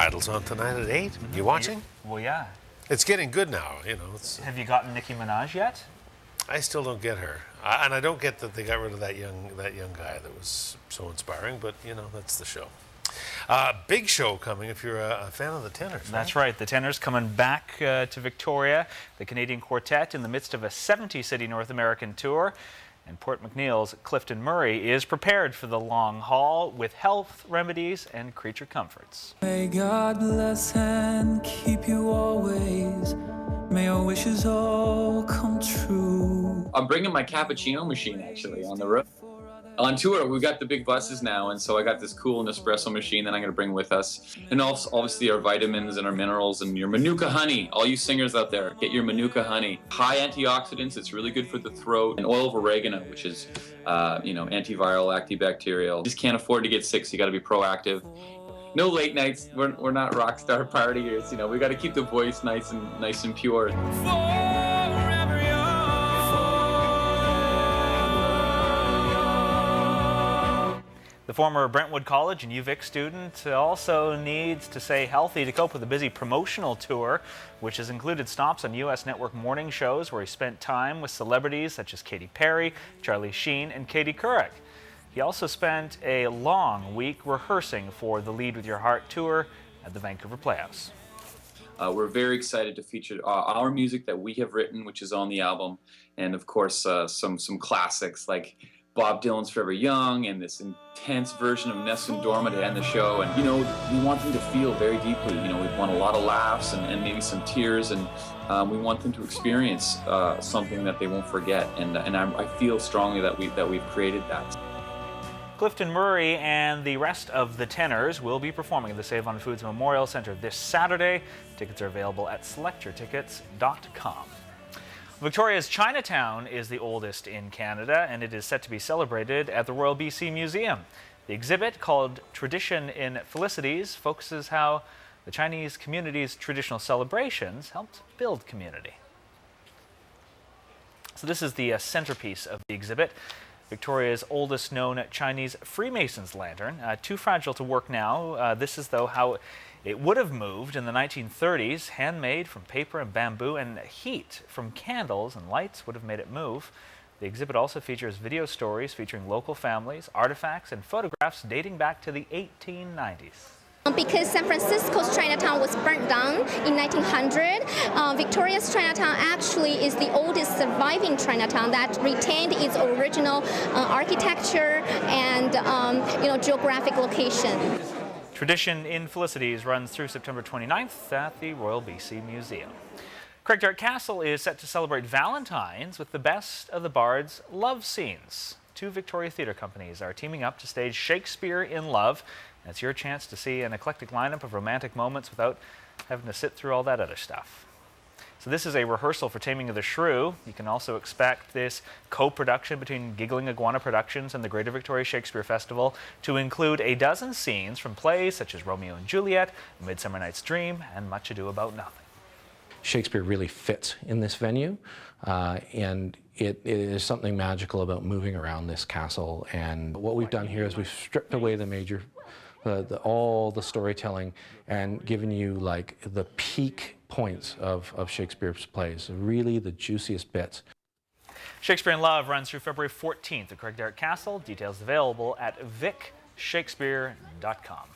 Idol's on tonight at 8. You watching? Well, yeah. It's getting good now, you know. Have you gotten Nicki Minaj yet? I still don't get her. And I don't get that they got rid of that young guy that was so inspiring, but, you know, that's the show. Big show coming if you're a fan of the Tenors. Right? That's right. The Tenors coming back to Victoria, the Canadian quartet, in the midst of a 70-city North American tour. And Port McNeil's Clifton Murray is prepared for the long haul with health remedies and creature comforts. May God bless and keep you always. May your wishes all come true. I'm bringing my cappuccino machine actually on the road. On tour, we've got the big buses now, and so I got this cool Nespresso machine that I'm going to bring with us. And also, obviously, our vitamins and our minerals and your Manuka honey. All you singers out there, get your Manuka honey. High antioxidants, it's really good for the throat. And oil of oregano, which is, antiviral, antibacterial. You just can't afford to get sick, so you got to be proactive. No late nights, we're not rock star partiers, you know. We got to keep the voice nice and pure. The former Brentwood College and UVic student also needs to stay healthy to cope with a busy promotional tour, which has included stops on U.S. network morning shows where he spent time with celebrities such as Katy Perry, Charlie Sheen, and Katie Couric. He also spent a long week rehearsing for the Lead With Your Heart tour at the Vancouver Playhouse. We're very excited to feature our music that we have written, which is on the album, and of course some classics like Bob Dylan's Forever Young and this intense version of Nessun Dorma to end the show. And, you know, we want them to feel very deeply. You know, we want a lot of laughs and maybe some tears, and we want them to experience something that they won't forget. And I feel strongly that we've created that. Clifton Murray and the rest of the Tenors will be performing at the Save on Foods Memorial Centre this Saturday. Tickets are available at selectyourtickets.com. Victoria's Chinatown is the oldest in Canada, and it is set to be celebrated at the Royal BC Museum. The exhibit, called Tradition in Felicities, focuses how the Chinese community's traditional celebrations helped build community. So this is the centerpiece of the exhibit. Victoria's oldest known Chinese Freemason's lantern. Too fragile to work now. This is, though, how it would have moved in the 1930s. Handmade from paper and bamboo, and heat from candles and lights would have made it move. The exhibit also features video stories featuring local families, artifacts, and photographs dating back to the 1890s. Because San Francisco's Chinatown was burnt down in 1900, Victoria's Chinatown actually is the oldest surviving Chinatown that retained its original architecture and geographic location. Tradition in Felicities runs through September 29th at the Royal BC Museum. Craigdarroch Castle is set to celebrate Valentine's with the best of the Bard's love scenes. Two Victoria theatre companies are teaming up to stage Shakespeare in Love. It's your chance to see an eclectic lineup of romantic moments without having to sit through all that other stuff. So this is a rehearsal for Taming of the Shrew. You can also expect this co-production between Giggling Iguana Productions and the Greater Victoria Shakespeare Festival to include a dozen scenes from plays such as Romeo and Juliet, Midsummer Night's Dream, and Much Ado About Nothing. Shakespeare really fits in this venue, and it is something magical about moving around this castle. And what we've done here is we've stripped away the major all the storytelling and given you like the peak points of Shakespeare's plays, really the juiciest bits. Shakespeare in Love runs through February 14th at Craigdarroch Castle. Details available at vicshakespeare.com.